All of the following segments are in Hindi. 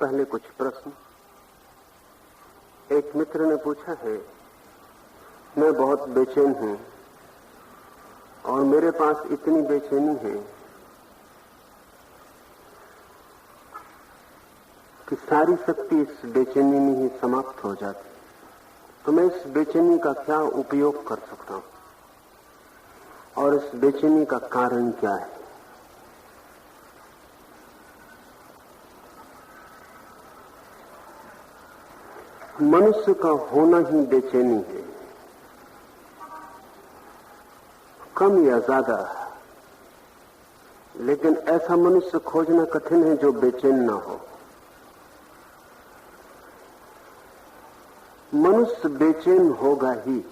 पहले कुछ प्रश्न। एक मित्र ने पूछा है, मैं बहुत बेचैन हूं और मेरे पास इतनी बेचैनी है कि सारी शक्ति इस बेचैनी में ही समाप्त हो जाती। तो मैं इस बेचैनी का क्या उपयोग कर सकता हूं और इस बेचैनी का कारण क्या है? मनुष्य का होना ही बेचैनी है, कम या ज्यादा, लेकिन ऐसा मनुष्य खोजना कठिन है जो बेचैन ना हो। मनुष्य बेचैन होगा ही।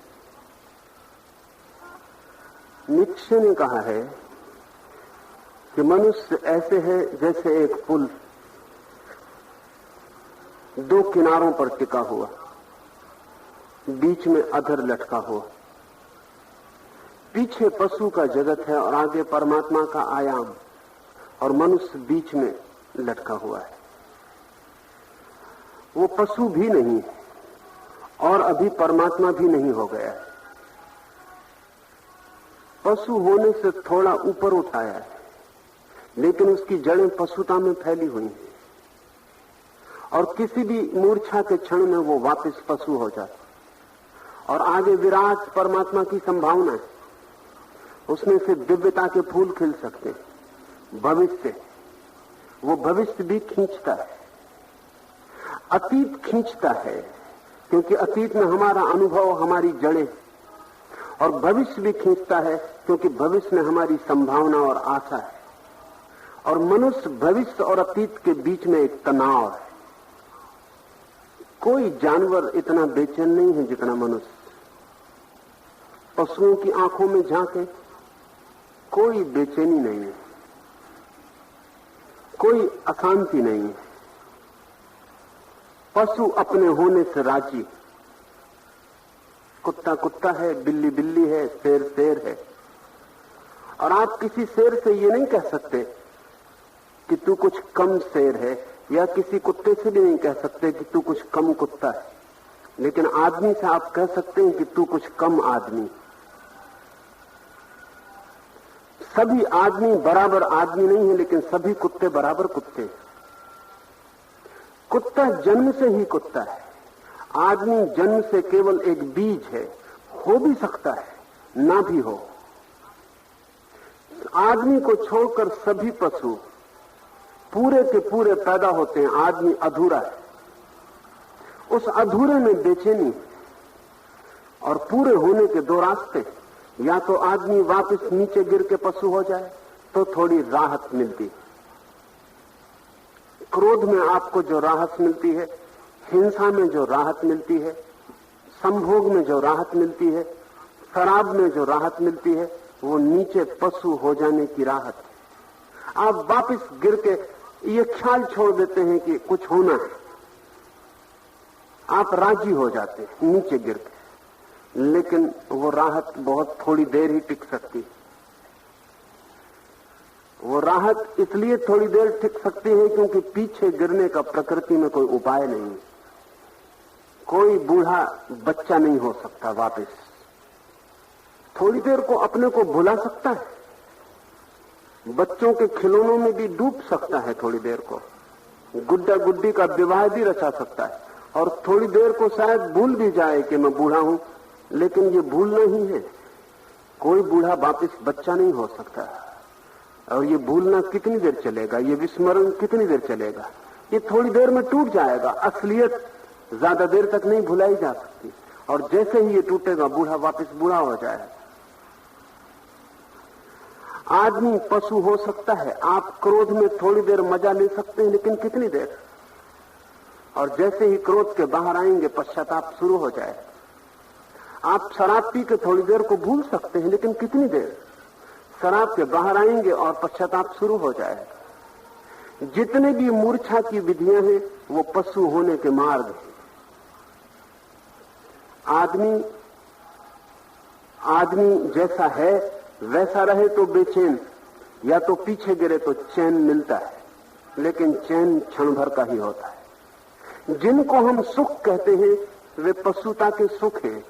नीत्शे ने कहा है कि मनुष्य ऐसे है जैसे एक पुल दो किनारों पर टिका हुआ, बीच में अधर लटका हुआ। पीछे पशु का जगत है और आगे परमात्मा का आयाम, और मनुष्य बीच में लटका हुआ है। वो पशु भी नहीं है और अभी परमात्मा भी नहीं हो गया है। पशु होने से थोड़ा ऊपर उठाया है, लेकिन उसकी जड़ें पशुता में फैली हुई हैं और किसी भी मूर्छा के क्षण में वो वापस पशु हो जाता। और आगे विराट परमात्मा की संभावना है, उसमें से दिव्यता के फूल खिल सकते हैं। भविष्य, वो भविष्य भी खींचता है, अतीत खींचता है, क्योंकि अतीत में हमारा अनुभव, हमारी जड़ें, और भविष्य भी खींचता है क्योंकि भविष्य में हमारी संभावना और आशा है। और मनुष्य भविष्य और अतीत के बीच में एक तनाव है। कोई जानवर इतना बेचैन नहीं है जितना मनुष्य। पशुओं की आंखों में झांके, कोई बेचैनी नहीं है, कोई अशांति नहीं है। पशु अपने होने से राजी। कुत्ता कुत्ता है, बिल्ली बिल्ली है, शेर शेर है। और आप किसी शेर से ये नहीं कह सकते कि तू कुछ कम शेर है, या किसी कुत्ते से भी नहीं कह सकते कि तू कुछ कम कुत्ता है। लेकिन आदमी से आप कह सकते हैं कि तू कुछ कम आदमी। सभी आदमी बराबर आदमी नहीं है, लेकिन सभी कुत्ते बराबर कुत्ते। कुत्ता जन्म से ही कुत्ता है, आदमी जन्म से केवल एक बीज है। हो भी सकता है, ना भी हो। आदमी को छोड़कर सभी पशु पूरे के पूरे पैदा होते हैं। आदमी अधूरा है, उस अधूरे में बेचैनी। और पूरे होने के दो रास्ते, या तो आदमी वापस नीचे गिर के पशु हो जाए तो थोड़ी राहत मिलती। क्रोध में आपको जो राहत मिलती है, हिंसा में जो राहत मिलती है, संभोग में जो राहत मिलती है, शराब में जो राहत मिलती है, वो नीचे पशु हो जाने की राहत है। आप वापस गिर के ये ख्याल छोड़ देते हैं कि कुछ होना है, आप राजी हो जाते हैं नीचे गिर के। लेकिन वो राहत बहुत थोड़ी देर ही टिक सकती है। वो राहत इसलिए थोड़ी देर टिक सकती है क्योंकि पीछे गिरने का प्रकृति में कोई उपाय नहीं है। कोई बूढ़ा बच्चा नहीं हो सकता वापस। थोड़ी देर को अपने को भुला सकता है, बच्चों के खिलौनों में भी डूब सकता है। थोड़ी देर को गुड्डा गुड्डी का विवाह भी रचा सकता है, और थोड़ी देर को शायद भूल भी जाए कि मैं बूढ़ा हूं। लेकिन ये भूलना ही है। कोई बूढ़ा वापस बच्चा नहीं हो सकता। और ये भूलना कितनी देर चलेगा, ये विस्मरण कितनी देर चलेगा? ये थोड़ी देर में टूट जाएगा। असलियत ज्यादा देर तक नहीं भुलाई जा सकती। और जैसे ही ये टूटेगा, बूढ़ा वापस बूढ़ा हो जाएगा। आदमी पशु हो सकता है। आप क्रोध में थोड़ी देर मजा ले सकते हैं, लेकिन कितनी देर? और जैसे ही क्रोध के बाहर आएंगे, पश्चाताप शुरू हो जाएगा। आप शराब पी के थोड़ी देर को भूल सकते हैं, लेकिन कितनी देर? शराब के बाहर आएंगे और पश्चाताप शुरू हो जाएगा। जितने भी मूर्छा की विधियां हैं, वो पशु होने के मार्ग हैं। आदमी जैसा है वैसा रहे तो बेचैन, या तो पीछे गिरे तो चैन मिलता है, लेकिन चैन क्षण भर का ही होता है। जिनको हम सुख कहते हैं वे पशुता के सुख हैं,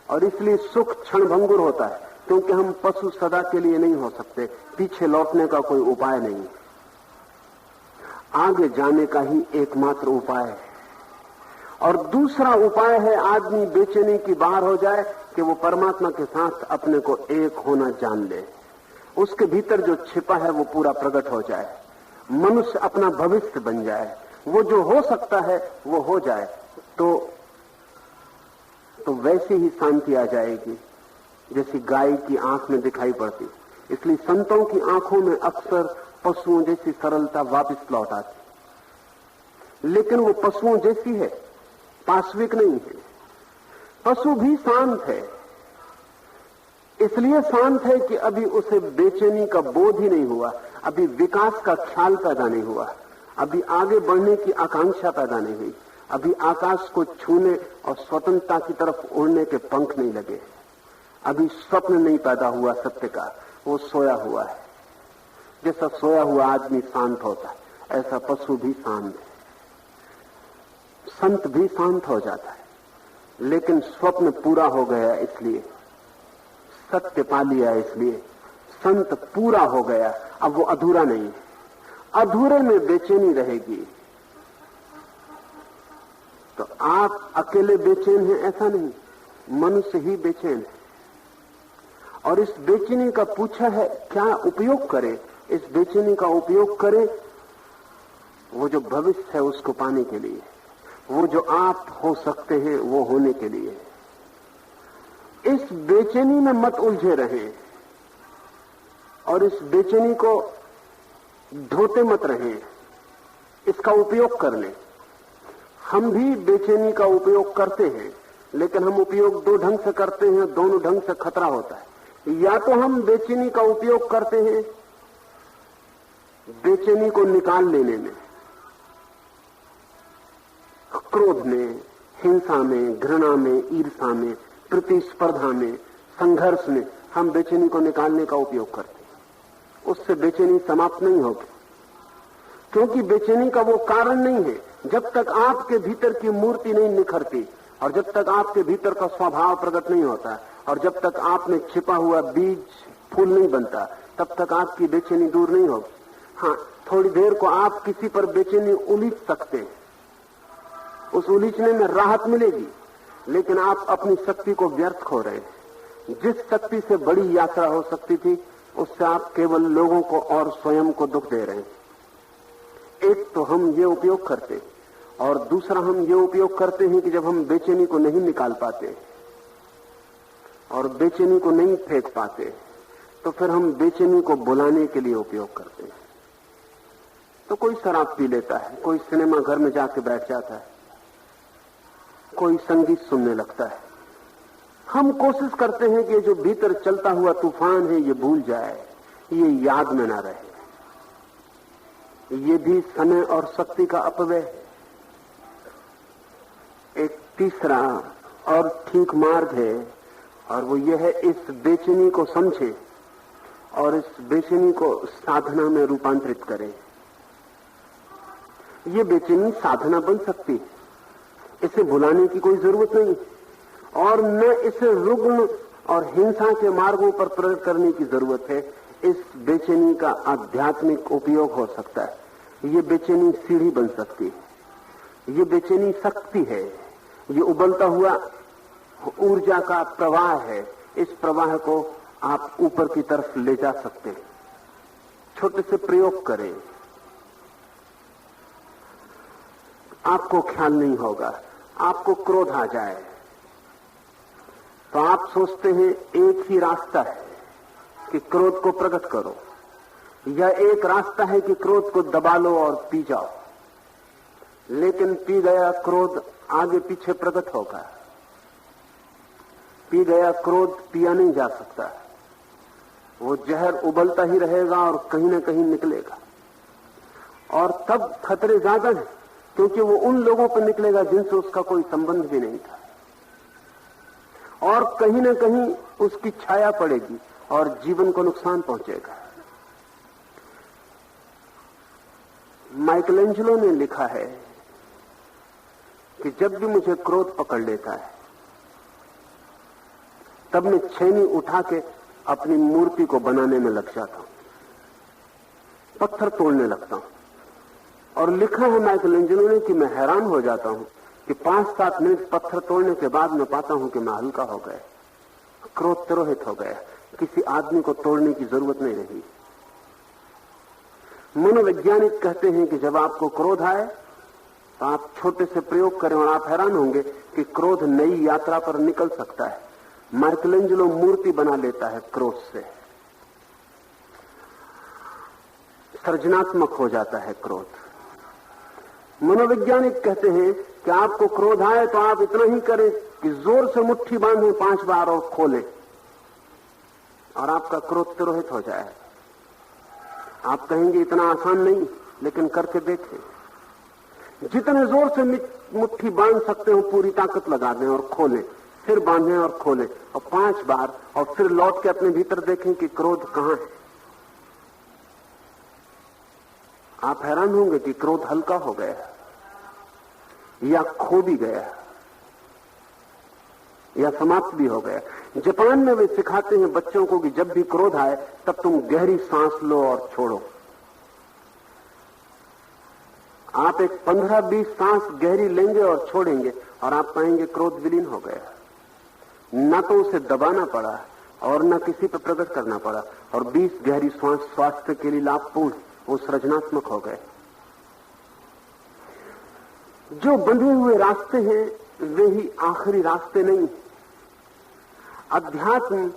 और इसलिए सुख क्षणभंगुर होता है, क्योंकि हम पशु सदा के लिए नहीं हो सकते। पीछे लौटने का कोई उपाय नहीं, आगे जाने का ही एकमात्र उपाय है। और दूसरा उपाय है आदमी बेचैनी की बाहर हो जाए कि वो परमात्मा के साथ अपने को एक होना जान ले, उसके भीतर जो छिपा है वो पूरा प्रकट हो जाए, मनुष्य अपना भविष्य बन जाए, वो जो हो सकता है वो हो जाए, तो वैसे ही शांति आ जाएगी जैसी गाय की आंख में दिखाई पड़ती। इसलिए संतों की आंखों में अक्सर पशुओं जैसी सरलता वापस लौट आती, लेकिन वो पशुओं जैसी है, पाश्विक नहीं है। पशु भी शांत है, इसलिए शांत है कि अभी उसे बेचैनी का बोध ही नहीं हुआ, अभी विकास का ख्याल पैदा नहीं हुआ, अभी आगे बढ़ने की आकांक्षा पैदा नहीं हुई, अभी आकाश को छूने और स्वतंत्रता की तरफ उड़ने के पंख नहीं लगे, अभी स्वप्न नहीं पैदा हुआ सत्य का, वो सोया हुआ है। जैसा सोया हुआ आदमी शांत होता है, ऐसा पशु भी शांत है। संत भी शांत हो जाता है, लेकिन स्वप्न पूरा हो गया इसलिए, सत्य पा लिया इसलिए संत पूरा हो गया, अब वो अधूरा नहीं है। अधूरे में बेचैनी रहेगी। तो आप अकेले बेचैन हैं ऐसा नहीं, मनुष्य ही बेचैन है। और इस बेचैनी का पूछा है क्या उपयोग करें? इस बेचैनी का उपयोग करें वो जो भविष्य है उसको पाने के लिए, वो जो आप हो सकते हैं वो होने के लिए। इस बेचैनी में मत उलझे रहें और इस बेचैनी को ढोते मत रहें, इसका उपयोग कर लें। हम भी बेचैनी का उपयोग करते हैं, लेकिन हम उपयोग दो ढंग से करते हैं, दोनों ढंग से खतरा होता है। या तो हम बेचैनी का उपयोग करते हैं बेचैनी को निकाल लेने में, क्रोध में, हिंसा में, घृणा में, ईर्ष्या में, प्रतिस्पर्धा में, संघर्ष में हम बेचैनी को निकालने का उपयोग करते हैं। उससे बेचैनी समाप्त नहीं होगी, क्योंकि बेचैनी का वो कारण नहीं है जब तक आपके भीतर की मूर्ति नहीं निखरती, और जब तक आपके भीतर का स्वभाव प्रकट नहीं होता, और जब तक आप में छिपा हुआ बीज फूल नहीं बनता, तब तक आपकी बेचैनी दूर नहीं होगी। हाँ, थोड़ी देर को आप किसी पर बेचैनी उलीझ सकते हैं, उस उलीझने में राहत मिलेगी, लेकिन आप अपनी शक्ति को व्यर्थ खो रहे हैं। जिस शक्ति से बड़ी यात्रा हो सकती थी, उससे आप केवल लोगों को और स्वयं को दुख दे रहे हैं। एक तो हम ये उपयोग करते, और दूसरा हम ये उपयोग करते हैं कि जब हम बेचैनी को नहीं निकाल पाते और बेचैनी को नहीं फेंक पाते, तो फिर हम बेचैनी को बुलाने के लिए उपयोग करते हैं। तो कोई शराब पी लेता है, कोई सिनेमा घर में जाके बैठ जाता है, कोई संगीत सुनने लगता है। हम कोशिश करते हैं कि जो भीतर चलता हुआ तूफान है ये भूल जाए, ये याद में ना रहे। ये भी समय और शक्ति का अपव्यय है। एक तीसरा और ठीक मार्ग है, और वो ये है इस बेचैनी को समझे और इस बेचैनी को साधना में रूपांतरित करें। ये बेचैनी साधना बन सकती है, इसे भुलाने की कोई जरूरत नहीं, और न इसे रुग्ण और हिंसा के मार्गों पर प्रकट करने की जरूरत है। इस बेचैनी का आध्यात्मिक उपयोग हो सकता है। ये बेचैनी सीढ़ी बन सकती है, ये बेचैनी शक्ति है, ये उबलता हुआ ऊर्जा का प्रवाह है। इस प्रवाह को आप ऊपर की तरफ ले जा सकते हैं। छोटे से प्रयोग करें, आपको ख्याल नहीं होगा। आपको क्रोध आ जाए तो आप सोचते हैं एक ही रास्ता है कि क्रोध को प्रकट करो, या एक रास्ता है कि क्रोध को दबा लो और पी जाओ। लेकिन पी गया क्रोध आगे पीछे प्रकट होगा, पी गया क्रोध पिया नहीं जा सकता, वो जहर उबलता ही रहेगा और कहीं ना कहीं निकलेगा। और तब खतरे ज्यादा हैं, क्योंकि वो उन लोगों पर निकलेगा जिनसे उसका कोई संबंध भी नहीं था, और कहीं ना कहीं उसकी छाया पड़ेगी और जीवन को नुकसान पहुंचेगा। माइकलेंजेलो ने लिखा है कि जब भी मुझे क्रोध पकड़ लेता है तब मैं छेनी उठा के अपनी मूर्ति को बनाने में लग जाता हूं, पत्थर तोड़ने लगता हूं। और लिखा है माइकलएंजेलो ने कि मैं हैरान हो जाता हूं कि 5-7 मिनट पत्थर तोड़ने के बाद मैं पाता हूं कि मैं हल्का हो गया, क्रोध तिरोहित हो गया, किसी आदमी को तोड़ने की जरूरत नहीं रही। मनोवैज्ञानिक कहते हैं कि जब आपको क्रोध आए तो आप छोटे से प्रयोग करें और आप हैरान होंगे कि क्रोध नई यात्रा पर निकल सकता है। माइकलएंजेलो मूर्ति बना लेता है क्रोध से, सृजनात्मक हो जाता है क्रोध। मनोवैज्ञानिक कहते हैं कि आपको क्रोध आए तो आप इतना ही करें कि जोर से मुट्ठी बांधें 5 बार और खोलें और आपका क्रोध तिरोहित हो जाए। आप कहेंगे इतना आसान नहीं, लेकिन करके देखें। जितने जोर से मुट्ठी बांध सकते हो पूरी ताकत लगा दें और खोलें, फिर बांधें और खोलें, और 5 बार, और फिर लौट के अपने भीतर देखें कि क्रोध कहां है। आप हैरान होंगे कि क्रोध हल्का हो गया या खो भी गया या समाप्त भी हो गया। जापान में वे सिखाते हैं बच्चों को कि जब भी क्रोध आए तब तुम गहरी सांस लो और छोड़ो। आप एक 15-20 सांस गहरी लेंगे और छोड़ेंगे और आप पाएंगे क्रोध विलीन हो गया। न तो उसे दबाना पड़ा और न किसी पर प्रकट करना पड़ा, और 20 गहरी सांस स्वास्थ्य के लिए लाभपूर्ण, वो सृजनात्मक हो गए। जो बंधे हुए रास्ते हैं वे ही आखिरी रास्ते नहीं। अध्यात्म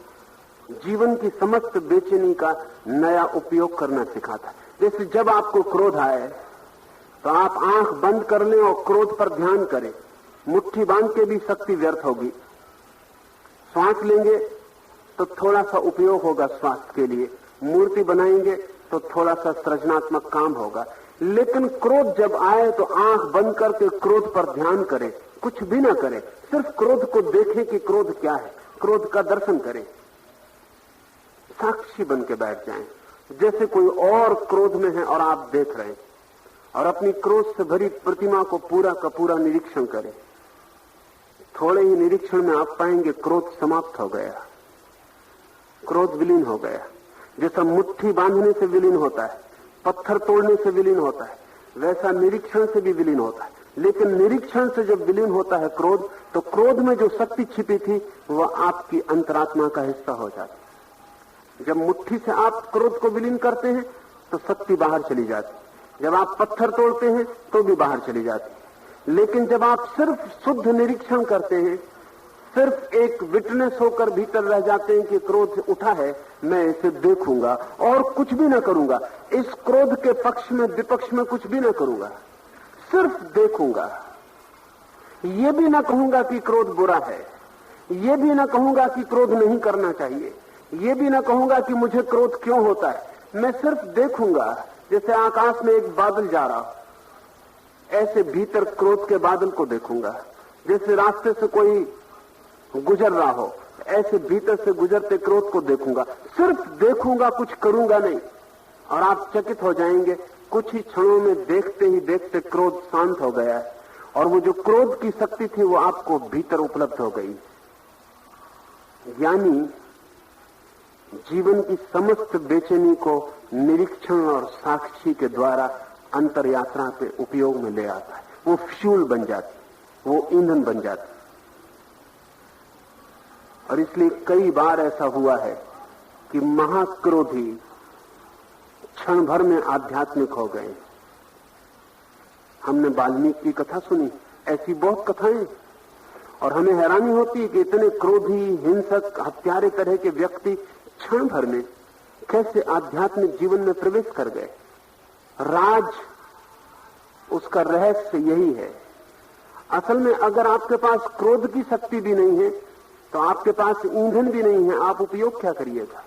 जीवन की समस्त बेचैनी का नया उपयोग करना सिखाता है। जैसे जब आपको क्रोध आए तो आप आंख बंद कर लें और क्रोध पर ध्यान करें। मुट्ठी बांध के भी शक्ति व्यर्थ होगी। सांस लेंगे तो थोड़ा सा उपयोग होगा स्वास्थ्य के लिए, मूर्ति बनाएंगे तो थोड़ा सा सृजनात्मक काम होगा। लेकिन क्रोध जब आए तो आंख बंद करके क्रोध पर ध्यान करें, कुछ भी ना करें, सिर्फ क्रोध को देखें कि क्रोध क्या है, क्रोध का दर्शन करें, साक्षी बन के बैठ जाएं, जैसे कोई और क्रोध में है और आप देख रहे हैं, और अपनी क्रोध से भरी प्रतिमा को पूरा का पूरा निरीक्षण करें। थोड़े ही निरीक्षण में आप पाएंगे क्रोध समाप्त हो गया, क्रोध विलीन हो गया। जैसा मुट्ठी बांधने से विलीन होता है, पत्थर तोड़ने से विलीन होता है, वैसा निरीक्षण से भी विलीन होता है। लेकिन निरीक्षण से जब विलीन होता है क्रोध, तो क्रोध में जो शक्ति छिपी थी वह आपकी अंतरात्मा का हिस्सा हो जाती है। जब मुट्ठी से आप क्रोध को विलीन करते हैं तो शक्ति बाहर चली जाती। जब आप पत्थर तोड़ते हैं तो भी बाहर चली जाती। लेकिन जब आप सिर्फ शुद्ध निरीक्षण करते हैं, सिर्फ एक विटनेस होकर भीतर रह जाते हैं कि क्रोध उठा है, मैं इसे देखूंगा और कुछ भी ना करूंगा, इस क्रोध के पक्ष में विपक्ष में कुछ भी ना करूंगा, सिर्फ देखूंगा। ये भी ना कहूंगा कि क्रोध बुरा है, ये भी ना कहूंगा कि क्रोध नहीं करना चाहिए, ये भी ना कहूंगा कि मुझे क्रोध क्यों होता है। मैं सिर्फ देखूंगा। जैसे आकाश में एक बादल जा रहा, ऐसे भीतर क्रोध के बादल को देखूंगा। जैसे रास्ते से कोई गुजर रहा हो, ऐसे भीतर से गुजरते क्रोध को देखूंगा। सिर्फ देखूंगा, कुछ करूंगा नहीं। और आप चकित हो जाएंगे, कुछ ही क्षणों में देखते ही देखते क्रोध शांत हो गया है, और वो जो क्रोध की शक्ति थी वो आपको भीतर उपलब्ध हो गई। यानी जीवन की समस्त बेचैनी को निरीक्षण और साक्षी के द्वारा अंतर यात्रा के उपयोग में ले आता है। वो फ्यूल बन जाती, वो ईंधन बन जाती। और इसलिए कई बार ऐसा हुआ है कि महाक्रोधी क्षण भर में आध्यात्मिक हो गए। हमने वाल्मीकि की कथा सुनी, ऐसी बहुत कथाएं, और हमें हैरानी होती है कि इतने क्रोधी, हिंसक, हत्यारे तरह के व्यक्ति क्षण भर में कैसे आध्यात्मिक जीवन में प्रवेश कर गए। राज उसका रहस्य यही है। असल में अगर आपके पास क्रोध की शक्ति भी नहीं है तो आपके पास ईंधन भी नहीं है, आप उपयोग क्या करिएगा।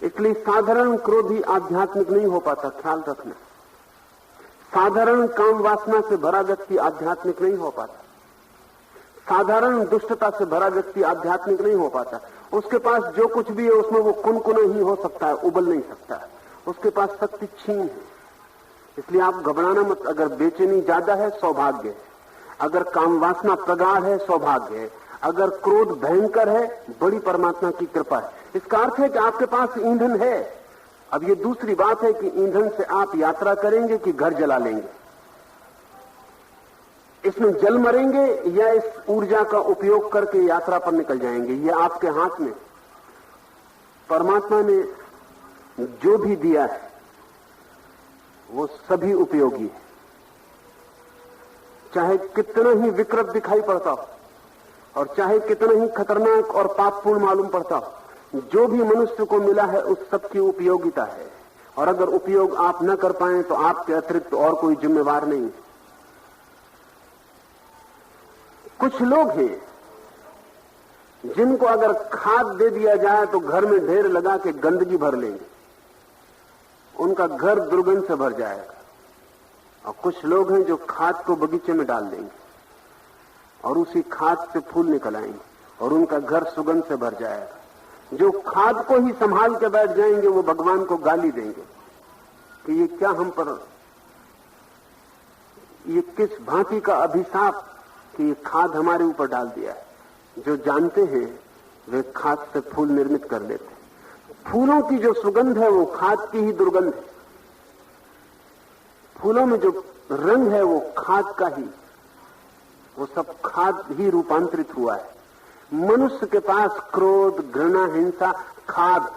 इसलिए साधारण क्रोधी आध्यात्मिक नहीं हो पाता, ख्याल रखना। साधारण काम वासना से भरा व्यक्ति आध्यात्मिक नहीं हो पाता। साधारण दुष्टता से भरा व्यक्ति आध्यात्मिक नहीं हो पाता। उसके पास जो कुछ भी है उसमें वो कुनकुना ही हो सकता है, उबल नहीं सकता है। उसके पास शक्ति छीन है। इसलिए आप घबराना मत। अगर बेचैनी ज्यादा है, सौभाग्य है। अगर काम वासना प्रगाढ़ है, सौभाग्य है। अगर क्रोध भयंकर है, बड़ी परमात्मा की कृपा है। इसका अर्थ है कि आपके पास ईंधन है। अब ये दूसरी बात है कि ईंधन से आप यात्रा करेंगे कि घर जला लेंगे, इसमें जल मरेंगे या इस ऊर्जा का उपयोग करके यात्रा पर निकल जाएंगे, ये आपके हाथ में। परमात्मा ने जो भी दिया है वो सभी उपयोगी है, चाहे कितना ही विकृत दिखाई पड़ता हो और चाहे कितना ही खतरनाक और पापपूर्ण मालूम पड़ता हो, जो भी मनुष्य को मिला है उस सब की उपयोगिता है। और अगर उपयोग आप न कर पाए तो आपके अतिरिक्त और कोई जिम्मेवार नहीं। कुछ लोग हैं जिनको अगर खाद दे दिया जाए तो घर में ढेर लगा के गंदगी भर लेंगे, उनका घर दुर्गंध से भर जाएगा। और कुछ लोग हैं जो खाद को बगीचे में डाल देंगे और उसी खाद से फूल निकल आएंगे और उनका घर सुगंध से भर जाएगा। जो खाद को ही संभाल के बैठ जाएंगे वो भगवान को गाली देंगे कि ये क्या हम पर, ये किस भांति का अभिशाप कि ये खाद हमारे ऊपर डाल दिया है। जो जानते हैं वे खाद से फूल निर्मित कर लेते हैं। फूलों की जो सुगंध है वो खाद की ही दुर्गंध है। फूलों में जो रंग है वो खाद का ही, वो सब खाद ही रूपांतरित हुआ है। मनुष्य के पास क्रोध, घृणा, हिंसा खाद।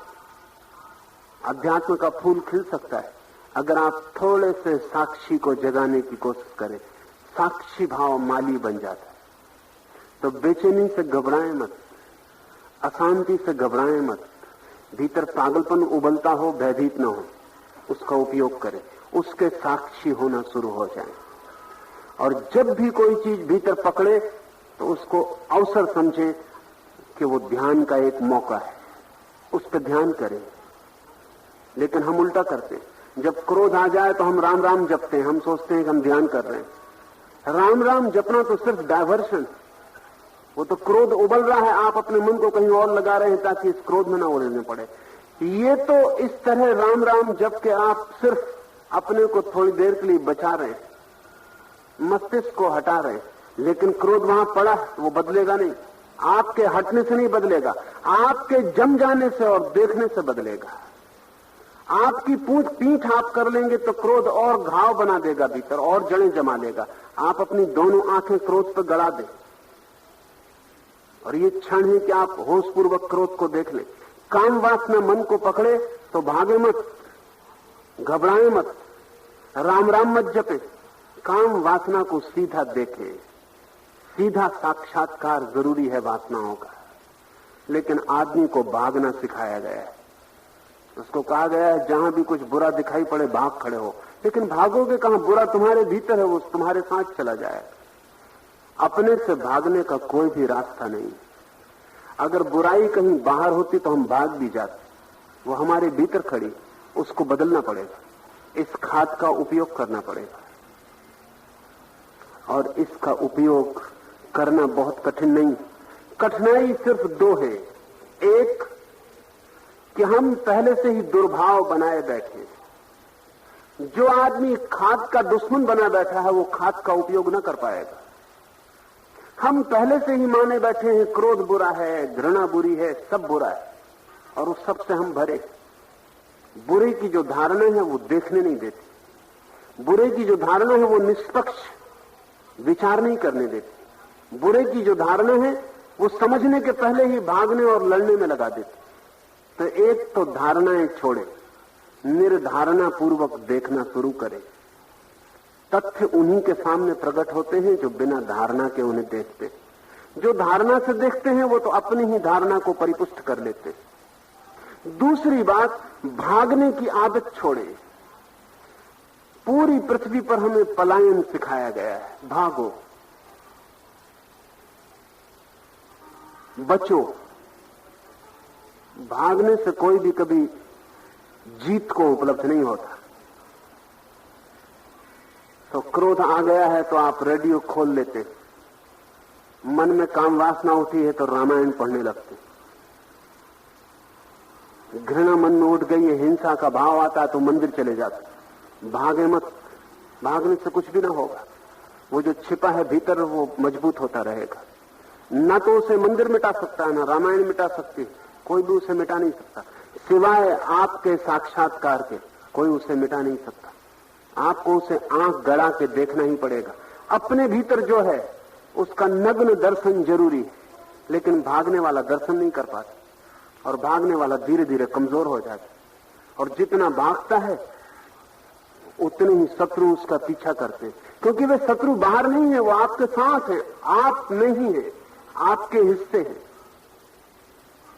अध्यात्म का फूल खिल सकता है अगर आप थोड़े से साक्षी को जगाने की कोशिश करें। साक्षी भाव माली बन जाता है। तो बेचैनी से घबराएं मत, अशांति से घबराएं मत। भीतर पागलपन उबलता हो, भयभीत न हो, उसका उपयोग करें, उसके साक्षी होना शुरू हो जाए। और जब भी कोई चीज भीतर पकड़े तो उसको अवसर समझें कि वो ध्यान का एक मौका है, उस पर ध्यान करें। लेकिन हम उल्टा करते हैं। जब क्रोध आ जाए तो हम राम राम जपते हैं, हम सोचते हैं कि हम ध्यान कर रहे हैं। राम राम जपना तो सिर्फ डायवर्शन, वो तो क्रोध उबल रहा है, आप अपने मन को कहीं और लगा रहे हैं ताकि इस क्रोध में ना उलझने पड़े। ये तो इस तरह राम राम जप के आप सिर्फ अपने को थोड़ी देर के लिए बचा रहे हैं, मस्तिष्क को हटा रहे हैं। लेकिन क्रोध वहां पड़ा, वो बदलेगा नहीं। आपके हटने से नहीं बदलेगा, आपके जम जाने से और देखने से बदलेगा। आपकी पीठ आप कर लेंगे तो क्रोध और घाव बना देगा भीतर और जड़ें जमा लेगा। आप अपनी दोनों आंखें क्रोध पर गड़ा दें और ये क्षण है कि आप होशपूर्वक क्रोध को देख लें। काम वासना मन को पकड़े तो भागे मत, घबराए मत, राम राम मत जपे। काम वासना को सीधा देखें। सीधा साक्षात्कार जरूरी है वासनाओं का। लेकिन आदमी को भागना सिखाया गया है। उसको कहा गया है जहां भी कुछ बुरा दिखाई पड़े भाग खड़े हो। लेकिन भागोगे कहां? बुरा तुम्हारे भीतर है, वो तुम्हारे साथ चला जाएगा। अपने से भागने का कोई भी रास्ता नहीं। अगर बुराई कहीं बाहर होती तो हम भाग भी जाते, वो हमारे भीतर खड़ी, उसको बदलना पड़ेगा। इस खाद का उपयोग करना पड़ेगा और इसका उपयोग करना बहुत कठिन नहीं। कठिनाई सिर्फ दो है। एक कि हम पहले से ही दुर्भाव बनाए बैठे। जो आदमी खाद का दुश्मन बना बैठा है वो खाद का उपयोग न कर पाएगा। हम पहले से ही माने बैठे हैं क्रोध बुरा है, घृणा बुरी है, सब बुरा है और उस सब से हम भरे। बुरे की जो धारणा है वो देखने नहीं देती। बुरे की जो धारणा है वो निष्पक्ष विचार नहीं करने देती। बुरे की जो धारणा है वो समझने के पहले ही भागने और लड़ने में लगा देती। तो एक तो धारणाएं छोड़े, निर्धारणा पूर्वक देखना शुरू करें। तथ्य उन्हीं के सामने प्रकट होते हैं जो बिना धारणा के उन्हें देखते। जो धारणा से देखते हैं वो तो अपनी ही धारणा को परिपुष्ट कर लेते। दूसरी बात, भागने की आदत छोड़े। पूरी पृथ्वी पर हमें पलायन सिखाया गया है। भागो, बचो। भागने से कोई भी कभी जीत को उपलब्ध नहीं होता। तो क्रोध आ गया है तो आप रेडियो खोल लेते, मन में काम वासना उठी है तो रामायण पढ़ने लगते। घृणा मन में उठ गई है, हिंसा का भाव आता है तो मंदिर चले जाते। भागे मत, भागने से कुछ भी ना होगा। वो जो छिपा है भीतर वो मजबूत होता रहेगा। न तो उसे मंदिर मिटा सकता है, न रामायण मिटा सकती है, कोई भी उसे मिटा नहीं सकता। सिवाय आपके साक्षात्कार के कोई उसे मिटा नहीं सकता। आपको उसे आंख गड़ा के देखना ही पड़ेगा। अपने भीतर जो है उसका नग्न दर्शन जरूरी है, लेकिन भागने वाला दर्शन नहीं कर पाता, और भागने वाला धीरे धीरे कमजोर हो जाता है। और जितना भागता है उतने ही शत्रु उसका पीछा करते हैं, क्योंकि वे शत्रु बाहर नहीं है, वो आपके साथ है, आप में ही है, आपके हिस्से हैं।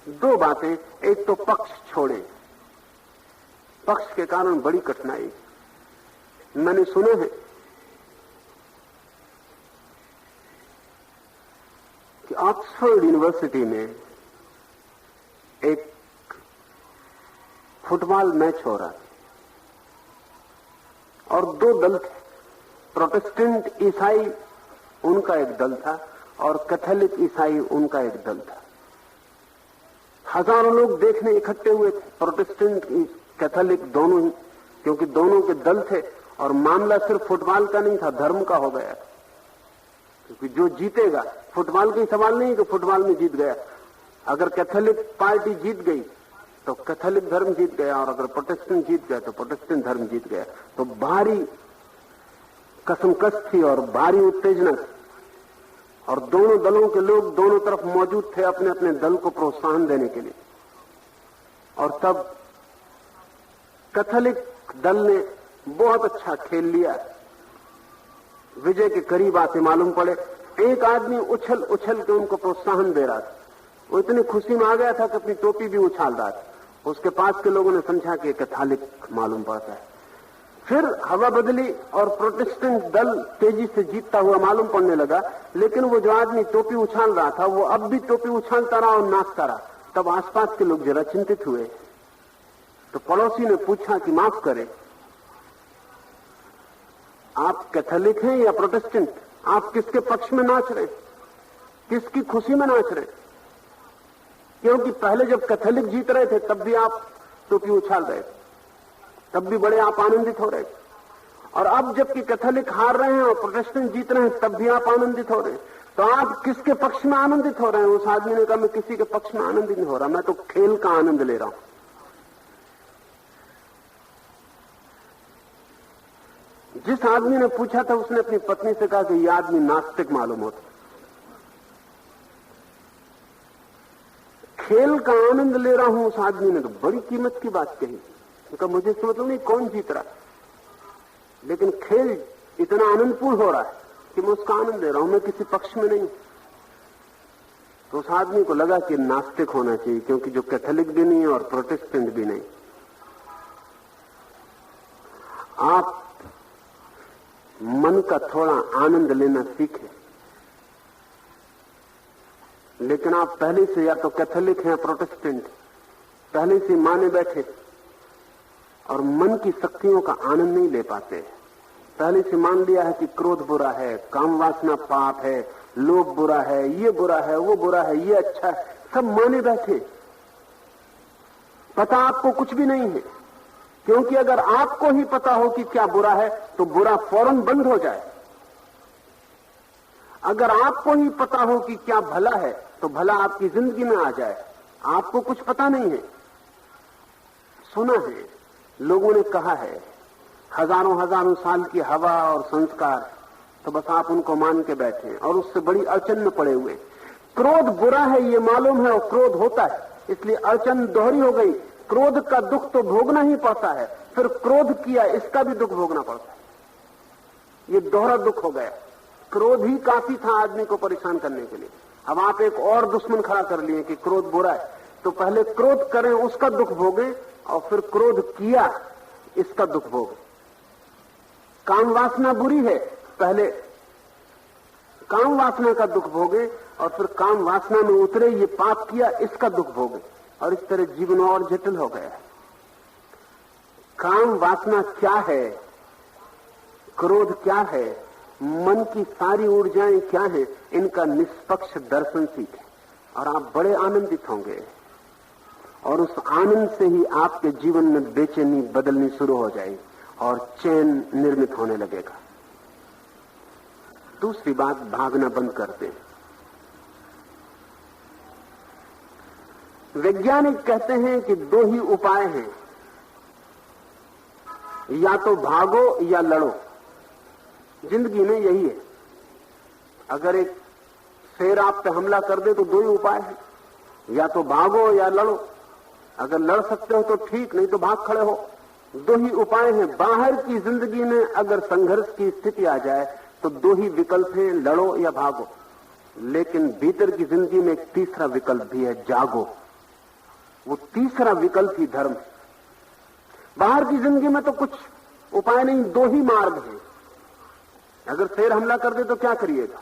दो बातें, एक तो पक्ष छोड़े, पक्ष के कारण बड़ी कठिनाई। मैंने सुना है कि ऑक्सफोर्ड यूनिवर्सिटी में एक फुटबॉल मैच हो रहा था और दो दल थे, प्रोटेस्टेंट ईसाई उनका एक दल था और कैथोलिक ईसाई उनका एक दल था। हजारों लोग देखने इकट्ठे हुए थे, प्रोटेस्टेंट कैथोलिक दोनों ही, क्योंकि दोनों के दल थे और मामला सिर्फ फुटबॉल का नहीं था, धर्म का हो गया। क्योंकि जो जीतेगा, फुटबॉल का सवाल नहीं कि फुटबॉल में जीत गया, अगर कैथोलिक पार्टी जीत गई तो कैथोलिक धर्म जीत गया, और अगर प्रोटेस्टेंट जीत गया तो प्रोटेस्टेंट धर्म जीत गया। तो भारी कसमकस थी और भारी उत्तेजना थी, और दोनों दलों के लोग दोनों तरफ मौजूद थे अपने अपने दल को प्रोत्साहन देने के लिए। और तब कैथोलिक दल ने बहुत अच्छा खेल लिया, विजय के करीब आते मालूम पड़े। एक आदमी उछल उछल के उनको प्रोत्साहन दे रहा था, वो इतनी खुशी में आ गया था कि अपनी टोपी भी उछाल रहा था। उसके पास के लोगों ने समझा कि कैथोलिक मालूम पड़ता है। फिर हवा बदली और प्रोटेस्टेंट दल तेजी से जीतता हुआ मालूम पड़ने लगा, लेकिन वो जो आदमी टोपी उछाल रहा था वो अब भी टोपी उछालता रहा और नाचता रहा। तब आसपास के लोग जरा चिंतित हुए, तो पड़ोसी ने पूछा कि माफ करें, आप कैथोलिक हैं या प्रोटेस्टेंट? आप किसके पक्ष में नाच रहे, किसकी खुशी में नाच रहे? क्योंकि पहले जब कैथोलिक जीत रहे थे तब भी आप टोपी उछाल रहे थे, तब भी बड़े आप आनंदित हो रहे थे, और अब जबकि कैथोलिक हार रहे हैं और प्रोटेस्टेंट जीत रहे हैं तब भी आप आनंदित हो रहे हैं। तो आप किसके पक्ष में आनंदित हो रहे हैं? उस आदमी ने कहा, मैं किसी के पक्ष में आनंदित नहीं हो रहा, मैं तो खेल का आनंद ले रहा हूं। जिस आदमी ने पूछा था उसने अपनी पत्नी से कहा कि यह आदमी नास्तिक मालूम होता, खेल का आनंद ले रहा हूं। उस आदमी ने तो बड़ी कीमत की बात कही, तो मुझे तो मतलब नहीं कौन जीत रहा, लेकिन खेल इतना आनंदपूर्ण हो रहा है कि मैं उसका आनंद ले रहा हूं, मैं किसी पक्ष में नहीं। तो उस आदमी को लगा कि नास्तिक होना चाहिए, क्योंकि जो कैथोलिक भी नहीं है और प्रोटेस्टेंट भी नहीं। आप मन का थोड़ा आनंद लेना सीखें, लेकिन आप पहले से या तो कैथोलिक हैं या प्रोटेस्टेंट, पहले से माने बैठे और मन की शक्तियों का आनंद नहीं ले पाते। पहले से मान लिया है कि क्रोध बुरा है, काम वासना पाप है, लोभ बुरा है, ये बुरा है, वो बुरा है, ये अच्छा है, सब माने बैठे। पता आपको कुछ भी नहीं है, क्योंकि अगर आपको ही पता हो कि क्या बुरा है तो बुरा फौरन बंद हो जाए। अगर आपको ही पता हो कि क्या भला है तो भला आपकी जिंदगी में आ जाए। आपको कुछ पता नहीं है। सुना है, लोगों ने कहा है, हजारों हजारों साल की हवा और संस्कार, तो बस आप उनको मान के बैठे हैं और उससे बड़ी अड़चन में पड़े हुए। क्रोध बुरा है ये मालूम है और क्रोध होता है, इसलिए अड़चन दोहरी हो गई। क्रोध का दुख तो भोगना ही पड़ता है, फिर क्रोध किया इसका भी दुख भोगना पड़ता है। ये दोहरा दुख हो गया। क्रोध ही काफी था आदमी को परेशान करने के लिए। अब आप एक और दुश्मन खड़ा कर लिए कि क्रोध बुरा है, तो पहले क्रोध करें उसका दुख भोगें और फिर क्रोध किया इसका दुख भोगें। काम वासना बुरी है, पहले काम वासना का दुख भोगे और फिर काम वासना में उतरे ये पाप किया इसका दुख भोगे, और इस तरह जीवन और जटिल हो गया है। काम वासना क्या है, क्रोध क्या है, मन की सारी ऊर्जाएं क्या है, इनका निष्पक्ष दर्शन सीखें और आप बड़े आनंदित होंगे। और उस आनंद से ही आपके जीवन में बेचैनी बदलनी शुरू हो जाएगी और चैन निर्मित होने लगेगा। दूसरी बात, भागना बंद कर दें। वैज्ञानिक कहते हैं कि दो ही उपाय हैं, या तो भागो या लड़ो। जिंदगी में यही है। अगर एक शेर आप पे हमला कर दे तो दो ही उपाय है, या तो भागो या लड़ो। अगर लड़ सकते हो तो ठीक, नहीं तो भाग खड़े हो। दो ही उपाय हैं। बाहर की जिंदगी में अगर संघर्ष की स्थिति आ जाए तो दो ही विकल्प हैं, लड़ो या भागो। लेकिन भीतर की जिंदगी में एक तीसरा विकल्प भी है, जागो। वो तीसरा विकल्प ही धर्म है। बाहर की जिंदगी में तो कुछ उपाय नहीं, दो ही मार्ग हैं। अगर शेर हमला कर दे तो क्या करिएगा?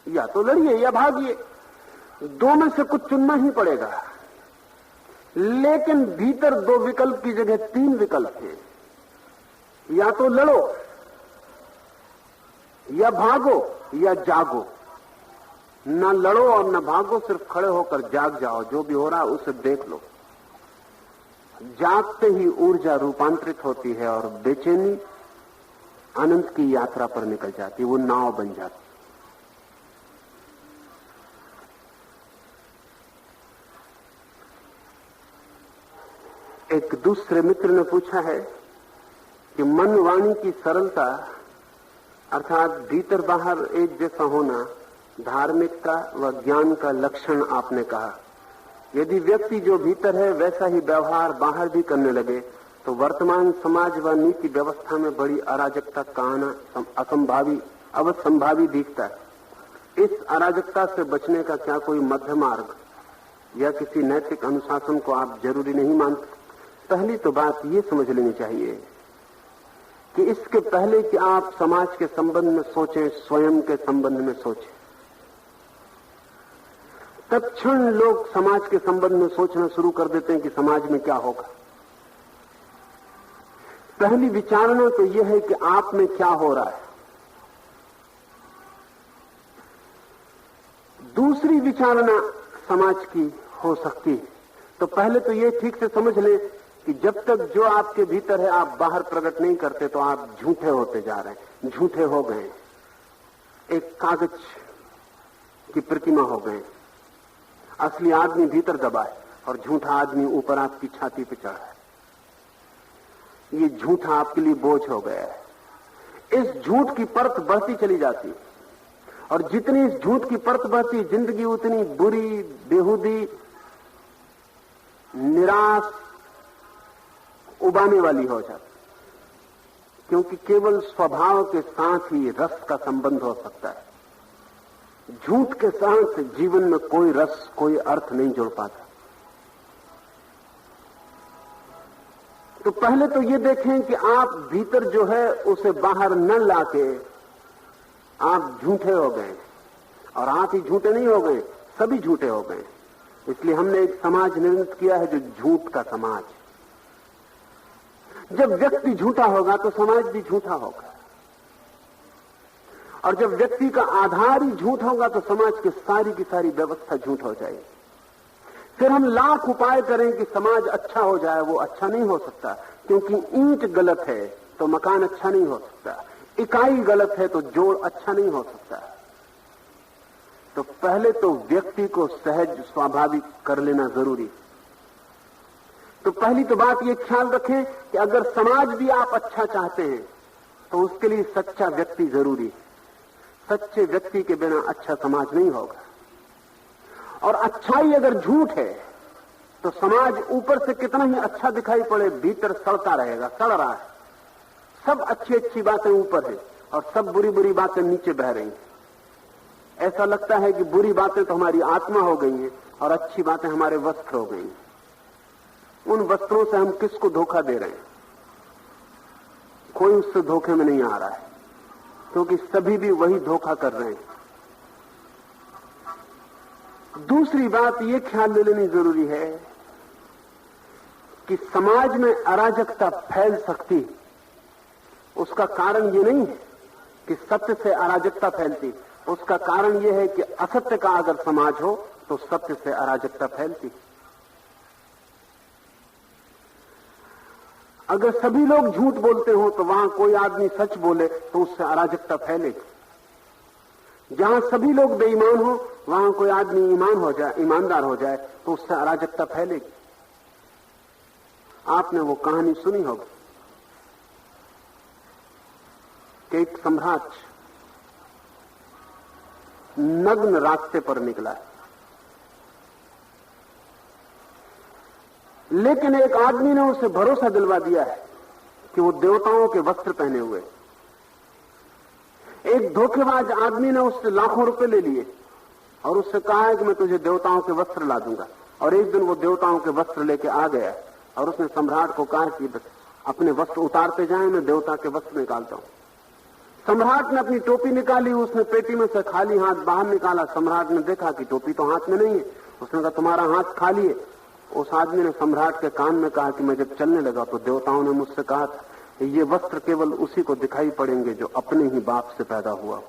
या तो लड़िए या भागिए, दो में से कुछ चुनना ही पड़ेगा। लेकिन भीतर दो विकल्प की जगह तीन विकल्प हैं, या तो लड़ो या भागो या जागो। न लड़ो और न भागो, सिर्फ खड़े होकर जाग जाओ। जो भी हो रहा है उसे देख लो। जागते ही ऊर्जा रूपांतरित होती है और बेचैनी अनंत की यात्रा पर निकल जाती है, वो नाव बन जाती। एक दूसरे मित्र ने पूछा है कि मन वाणी की सरलता अर्थात भीतर बाहर एक जैसा होना धार्मिकता व ज्ञान का लक्षण आपने कहा। यदि व्यक्ति जो भीतर है वैसा ही व्यवहार बाहर भी करने लगे तो वर्तमान समाज व नीति व्यवस्था में बड़ी अराजकता का आना अवसंभावी दिखता है। इस अराजकता से बचने का क्या कोई मध्य मार्ग या किसी नैतिक अनुशासन को आप जरूरी नहीं मानते? पहली तो बात ये समझ लेनी चाहिए कि इसके पहले कि आप समाज के संबंध में सोचें, स्वयं के संबंध में सोचें। तत्क्षण लोग समाज के संबंध में सोचना शुरू कर देते हैं कि समाज में क्या होगा। पहली विचारणा तो यह है कि आप में क्या हो रहा है। दूसरी विचारणा समाज की हो सकती है। तो पहले तो ये ठीक से समझ लें कि जब तक जो आपके भीतर है आप बाहर प्रकट नहीं करते तो आप झूठे होते जा रहे हैं, झूठे हो गए, एक कागज की प्रतिमा हो गए। असली आदमी भीतर दबा है और झूठा आदमी ऊपर आपकी छाती पे चढ़ा है। ये झूठा आपके लिए बोझ हो गया है। इस झूठ की परत बढ़ती चली जाती है और जितनी इस झूठ की परत बढ़ती जिंदगी उतनी बुरी, बेहूदी, निराश, उबाने वाली हो जाती। क्योंकि केवल स्वभाव के साथ ही रस का संबंध हो सकता है। झूठ के साथ जीवन में कोई रस, कोई अर्थ नहीं जुड़ पाता। तो पहले तो ये देखें कि आप भीतर जो है उसे बाहर न लाके आप झूठे हो गए। और आप ही झूठे नहीं हो गए, सभी झूठे हो गए। इसलिए हमने एक समाज निर्मित किया है जो झूठ का समाज। जब व्यक्ति झूठा होगा तो समाज भी झूठा होगा, और जब व्यक्ति का आधार ही झूठ होगा तो समाज की सारी व्यवस्था झूठ हो जाएगी। फिर हम लाख उपाय करें कि समाज अच्छा हो जाए, वो अच्छा नहीं हो सकता। क्योंकि ईंट गलत है तो मकान अच्छा नहीं हो सकता, इकाई गलत है तो जोड़ अच्छा नहीं हो सकता। तो पहले तो व्यक्ति को सहज स्वाभाविक कर लेना जरूरी। तो पहली तो बात ये ख्याल रखें कि अगर समाज भी आप अच्छा चाहते हैं तो उसके लिए सच्चा व्यक्ति जरूरी है। सच्चे व्यक्ति के बिना अच्छा समाज नहीं होगा। और अच्छाई अगर झूठ है तो समाज ऊपर से कितना ही अच्छा दिखाई पड़े, भीतर सड़ता रहेगा, सड़ रहा है। सब अच्छी अच्छी बातें ऊपर है और सब बुरी बुरी बातें नीचे बह रही हैं। ऐसा लगता है कि बुरी बातें तो हमारी आत्मा हो गई हैं और अच्छी बातें हमारे वस्त्र हो गई हैं। उन वस्त्रों से हम किसको धोखा दे रहे हैं? कोई उससे धोखे में नहीं आ रहा है, क्योंकि सभी भी वही धोखा कर रहे हैं। दूसरी बात यह ख्याल ले लेनी जरूरी है कि समाज में अराजकता फैल सकती, उसका कारण ये नहीं है कि सत्य से अराजकता फैलती। उसका कारण यह है कि असत्य का अगर समाज हो तो सत्य से अराजकता फैलती। अगर सभी लोग झूठ बोलते हो तो वहां कोई आदमी सच बोले तो उससे अराजकता फैलेगी। जहां सभी लोग बेईमान हो वहां कोई आदमी ईमानदार हो जाए तो उससे अराजकता फैलेगी। आपने वो कहानी सुनी होगी कि एक सम्राट नग्न रास्ते पर निकला है, लेकिन एक आदमी ने उसे भरोसा दिलवा दिया है कि वो देवताओं के वस्त्र पहने हुए। एक धोखेबाज आदमी ने उससे लाखों रुपए ले लिए और उससे कहा है कि मैं तुझे देवताओं के वस्त्र ला दूंगा। और एक दिन वो देवताओं के वस्त्र लेके आ गया और उसने सम्राट को कहा कि अपने वस्त्र उतारते जाएं, मैं देवता के वस्त्र निकालता हूं। सम्राट ने अपनी टोपी निकाली, उसने पेटी में से खाली हाथ बाहर निकाला। सम्राट ने देखा कि टोपी तो हाथ में नहीं है। उसने कहा तुम्हारा हाथ खाली है। उस आदमी ने सम्राट के कान में कहा कि मैं जब चलने लगा तो देवताओं ने मुझसे कहा था ये वस्त्र केवल उसी को दिखाई पड़ेंगे जो अपने ही बाप से पैदा हुआ।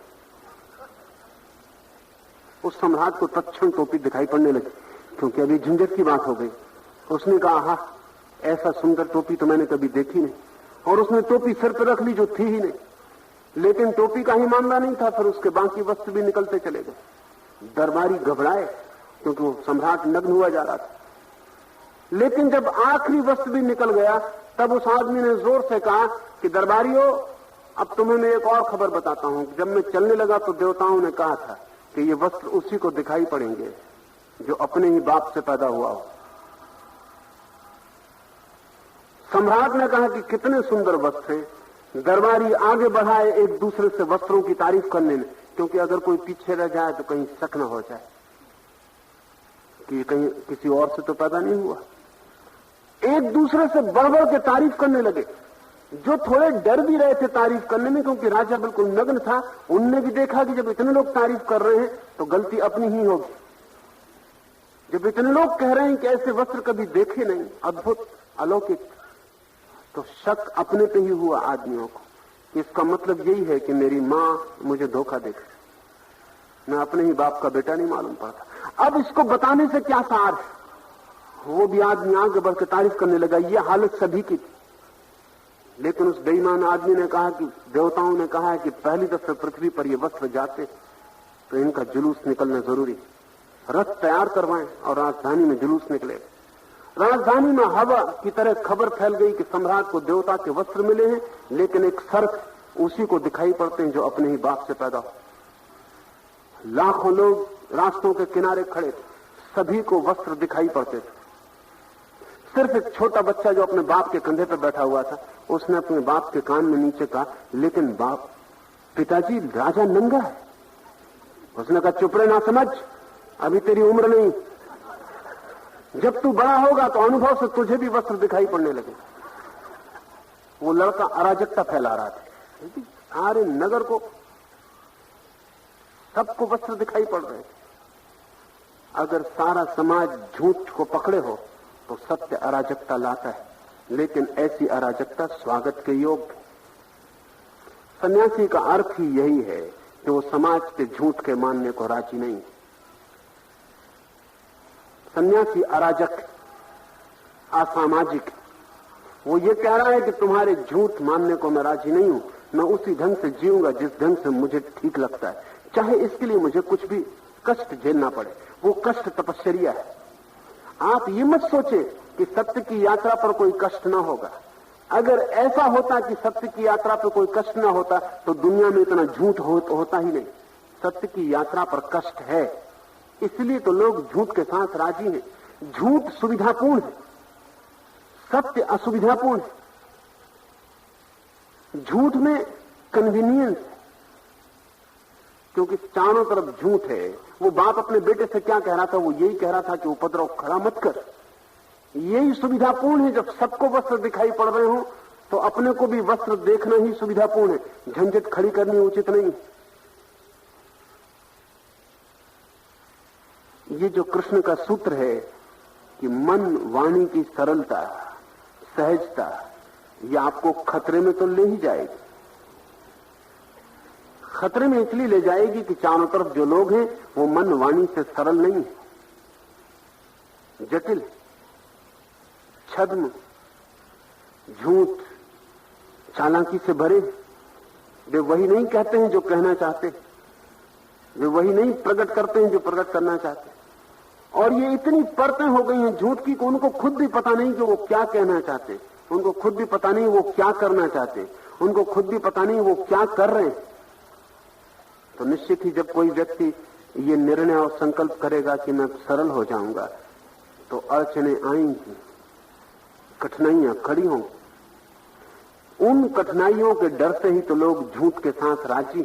उस सम्राट को तत्क्षण टोपी दिखाई पड़ने लगी, क्योंकि अभी झंझट की बात हो गई। उसने कहा हा, ऐसा सुंदर टोपी तो मैंने कभी देखी नहीं। और उसने टोपी सिर पर रख ली जो थी ही नहीं। लेकिन टोपी का ही मामला नहीं था, फिर उसके बाकी वस्त्र भी निकलते चले गए। दरबारी घबराए क्योंकि वो सम्राट नग्न हुआ जा रहा था। लेकिन जब आखिरी वस्त्र भी निकल गया तब उस आदमी ने जोर से कहा कि दरबारियों, अब तुम्हें मैं एक और खबर बताता हूं। जब मैं चलने लगा तो देवताओं ने कहा था कि ये वस्त्र उसी को दिखाई पड़ेंगे जो अपने ही बाप से पैदा हुआ हो। सम्राट ने कहा कि कितने सुंदर वस्त्र हैं। दरबारी आगे बढ़ाए एक दूसरे से वस्त्रों की तारीफ करने में, क्योंकि अगर कोई पीछे रह जाए तो कहीं शक न हो जाए कि कहीं किसी और से तो पैदा नहीं हुआ। एक दूसरे से बढ़-बढ़ के तारीफ करने लगे। जो थोड़े डर भी रहे थे तारीफ करने में, क्योंकि राजा बिल्कुल नग्न था, उनने भी देखा कि जब इतने लोग तारीफ कर रहे हैं तो गलती अपनी ही होगी। जब इतने लोग कह रहे हैं कि ऐसे वस्त्र कभी देखे नहीं, अद्भुत अलौकिक, तो शक अपने पे ही हुआ आदमियों को। इसका मतलब यही है कि मेरी मां मुझे धोखा देगी, मैं अपने ही बाप का बेटा नहीं मालूम पड़ता। अब इसको बताने से क्या सार है? वो भी आदमी आगे बढ़कर तारीफ करने लगा। ये हालत सभी की थी। लेकिन उस बेईमान आदमी ने कहा कि देवताओं ने कहा है कि पहली दफे पृथ्वी पर ये वस्त्र जाते तो इनका जुलूस निकलना जरूरी। रथ तैयार करवाएं और राजधानी में जुलूस निकले। राजधानी में हवा की तरह खबर फैल गई कि सम्राट को देवता के वस्त्र मिले हैं, लेकिन एक शर्त, उसी को दिखाई पड़ते हैं जो अपने ही बाप से पैदा हो। लाखों लोग रास्तों के किनारे खड़े थे, सभी को वस्त्र दिखाई पड़ते थे। सिर्फ एक छोटा बच्चा जो अपने बाप के कंधे पर बैठा हुआ था, उसने अपने बाप के कान में नीचे कहा, लेकिन बाप, पिताजी राजा नंगा है। उसने कहा चुप रहे, ना समझ, अभी तेरी उम्र नहीं, जब तू बड़ा होगा तो अनुभव से तुझे भी वस्त्र दिखाई पड़ने लगे। वो लड़का अराजकता फैला रहा था, सारे नगर को, सबको वस्त्र दिखाई पड़ रहे थे। अगर सारा समाज झूठ को पकड़े हो तो सत्य अराजकता लाता है, लेकिन ऐसी अराजकता स्वागत के योग्य। सन्यासी का अर्थ ही यही है कि वो समाज के झूठ के मानने को राजी नहीं। सन्यासी अराजक, असामाजिक, वो ये कह रहा है कि तुम्हारे झूठ मानने को मैं राजी नहीं हूं, मैं उसी ढंग से जीऊंगा जिस ढंग से मुझे ठीक लगता है, चाहे इसके लिए मुझे कुछ भी कष्ट झेलना पड़े। वो कष्ट तपश्चर्या है। आप ये मत सोचे कि सत्य की यात्रा पर कोई कष्ट ना होगा। अगर ऐसा होता कि सत्य की यात्रा पर कोई कष्ट ना होता तो दुनिया में इतना झूठ होता ही नहीं। सत्य की यात्रा पर कष्ट है, इसलिए तो लोग झूठ के साथ राजी हैं। झूठ सुविधापूर्ण है, सत्य असुविधापूर्ण है। झूठ में कन्वीनियंस, क्योंकि चारों तरफ झूठ है। वो बाप अपने बेटे से क्या कह रहा था? वो यही कह रहा था कि उपद्रव खड़ा मत कर। यही सुविधापूर्ण है। जब सबको वस्त्र दिखाई पड़ रहे हो तो अपने को भी वस्त्र देखना ही सुविधापूर्ण है, झंझट खड़ी करनी उचित नहीं। ये जो कृष्ण का सूत्र है कि मन वाणी की सरलता, सहजता, ये आपको खतरे में तो ले ही जाएगी। खतरे में इसलिए ले जाएगी कि चारों तरफ जो लोग हैं वो मन वाणी से सरल नहीं है, जटिल, छद्म, झूठ चालाकी से भरे। वे वही नहीं कहते हैं जो कहना चाहते, वे वही नहीं प्रकट करते हैं जो प्रकट करना चाहते। और ये इतनी परतें हो गई हैं झूठ की कि उनको खुद भी पता नहीं कि वो क्या कहना चाहते, उनको खुद भी पता नहीं वो क्या करना चाहते, उनको खुद भी पता नहीं वो क्या कर रहे हैं। तो निश्चित ही जब कोई व्यक्ति ये निर्णय और संकल्प करेगा कि मैं सरल हो जाऊंगा, तो अड़चने आएंगी, कठिनाइयां खड़ी होंगी। उन कठिनाइयों के डर से ही तो लोग झूठ के साथ राजी।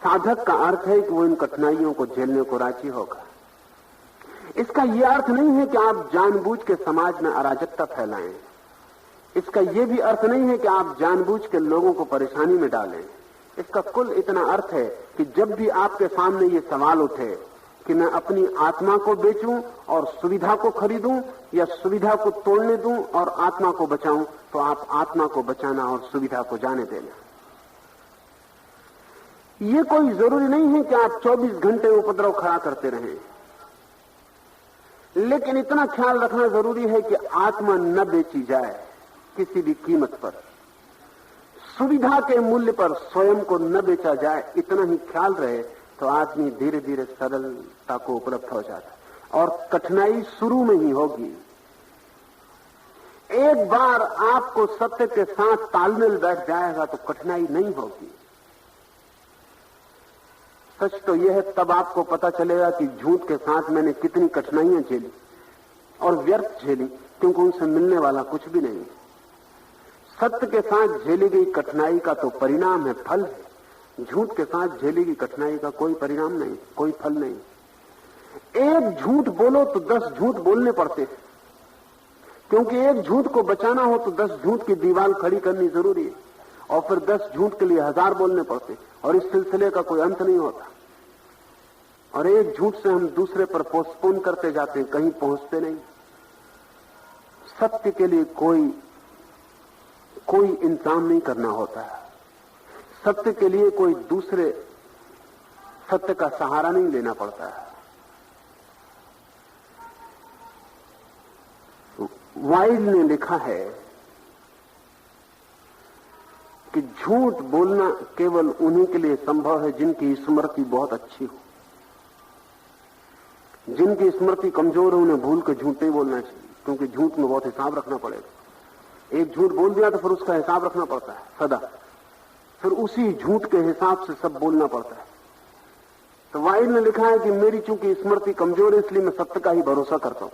साधक का अर्थ है कि वो इन कठिनाइयों को झेलने को राजी होगा। इसका यह अर्थ नहीं है कि आप जानबूझ के समाज में अराजकता फैलाएं। इसका यह भी अर्थ नहीं है कि आप जानबूझ के लोगों को परेशानी में डालें। इसका कुल इतना अर्थ है कि जब भी आपके सामने ये सवाल उठे कि मैं अपनी आत्मा को बेचूं और सुविधा को खरीदूं या सुविधा को तोड़ने दूं और आत्मा को बचाऊं, तो आप आत्मा को बचाना और सुविधा को जाने देना। ये कोई जरूरी नहीं है कि आप 24 घंटे उपद्रव खड़ा करते रहें, लेकिन इतना ख्याल रखना जरूरी है कि आत्मा न बेची जाए किसी भी कीमत पर। सुविधा के मूल्य पर स्वयं को न बेचा जाए, इतना ही ख्याल रहे तो आदमी धीरे धीरे सरलता को उपलब्ध हो जाता है। और कठिनाई शुरू में ही होगी। एक बार आपको सत्य के साथ तालमेल बैठ जाएगा तो कठिनाई नहीं होगी। सच तो यह है, तब आपको पता चलेगा कि झूठ के साथ मैंने कितनी कठिनाइयां झेली और व्यर्थ झेली, क्योंकि उनसे मिलने वाला कुछ भी नहीं। सत्य के साथ झेली गई कठिनाई का तो परिणाम है, फल है। झूठ के साथ झेली गई कठिनाई का कोई परिणाम नहीं, कोई फल नहीं। एक झूठ बोलो तो 10 झूठ बोलने पड़ते हैं, क्योंकि एक झूठ को बचाना हो तो 10 झूठ की दीवार खड़ी करनी जरूरी है, और फिर 10 झूठ के लिए 1000 बोलने पड़ते, और इस सिलसिले का कोई अंत नहीं होता। और एक झूठ से हम दूसरे पर पोस्टपोन करते जाते हैं, कहीं पहुंचते नहीं। सत्य के लिए कोई इंतजाम नहीं करना होता है। सत्य के लिए कोई दूसरे सत्य का सहारा नहीं लेना पड़ता है। वाइल्ड ने लिखा है कि झूठ बोलना केवल उन्हीं के लिए संभव है जिनकी स्मृति बहुत अच्छी हो। जिनकी स्मृति कमजोर है उन्हें भूल के झूठ नहीं बोलना चाहिए, क्योंकि झूठ में बहुत हिसाब रखना पड़ेगा। एक झूठ बोल दिया तो फिर उसका हिसाब रखना पड़ता है सदा, फिर उसी झूठ के हिसाब से सब बोलना पड़ता है। तो वाइल्ड ने लिखा है कि मेरी चूंकि स्मृति कमजोर है, इसलिए मैं सत्य का ही भरोसा करता हूं,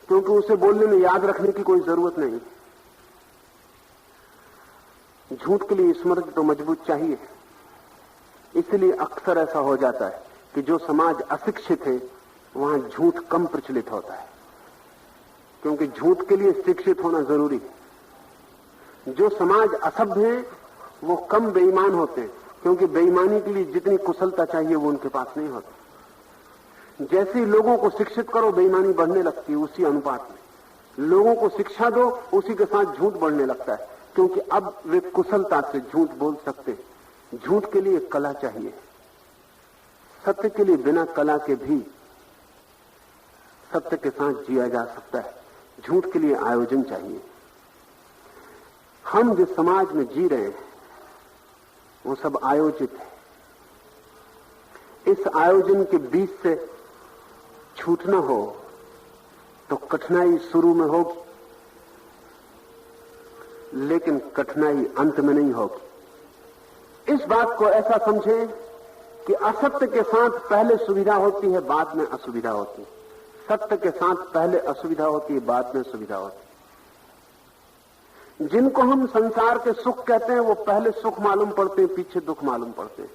क्योंकि उसे बोलने में याद रखने की कोई जरूरत नहीं। झूठ के लिए स्मृति तो मजबूत चाहिए। इसलिए अक्सर ऐसा हो जाता है कि जो समाज अशिक्षित है वहां झूठ कम प्रचलित होता है, क्योंकि झूठ के लिए शिक्षित होना जरूरी है। जो समाज असभ्य है वो कम बेईमान होते हैं, क्योंकि बेईमानी के लिए जितनी कुशलता चाहिए वो उनके पास नहीं होती। जैसे ही लोगों को शिक्षित करो बेईमानी बढ़ने लगती है, उसी अनुपात में लोगों को शिक्षा दो उसी के साथ झूठ बढ़ने लगता है, क्योंकि अब वे कुशलता से झूठ बोल सकते। झूठ के लिए कला चाहिए। सत्य के लिए बिना कला के भी सत्य के साथ जिया जा सकता है। झूठ के लिए आयोजन चाहिए। हम जिस समाज में जी रहे हैं वो सब आयोजित है। इस आयोजन के बीच से छूटना हो तो कठिनाई शुरू में होगी, लेकिन कठिनाई अंत में नहीं होगी। इस बात को ऐसा समझें कि असत्य के साथ पहले सुविधा होती है, बाद में असुविधा होती है। सत्य के साथ पहले असुविधा होती है, बाद में सुविधा होती है। जिनको हम संसार के सुख कहते हैं वो पहले सुख मालूम पड़ते हैं, पीछे दुख मालूम पड़ते हैं।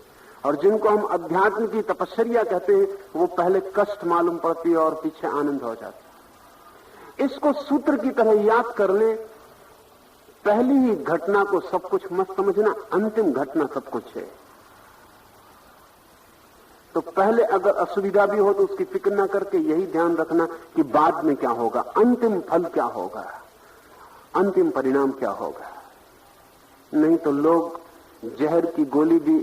और जिनको हम अध्यात्म की तपस्या कहते हैं वो पहले कष्ट मालूम पड़ती है और पीछे आनंद हो जाता है। इसको सूत्र की तरह याद कर ले। पहली ही घटना को सब कुछ मत समझना, अंतिम घटना सब कुछ है। तो पहले अगर असुविधा भी हो तो उसकी फिक्र ना करके यही ध्यान रखना कि बाद में क्या होगा, अंतिम फल क्या होगा, अंतिम परिणाम क्या होगा। नहीं तो लोग जहर की गोली भी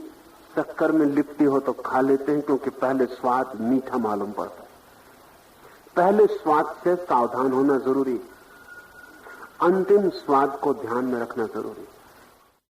शक्कर में लिपटी हो तो खा लेते हैं, क्योंकि पहले स्वाद मीठा मालूम पड़ता है। पहले स्वाद से सावधान होना जरूरी है। अंतिम स्वाद को ध्यान में रखना जरूरी है।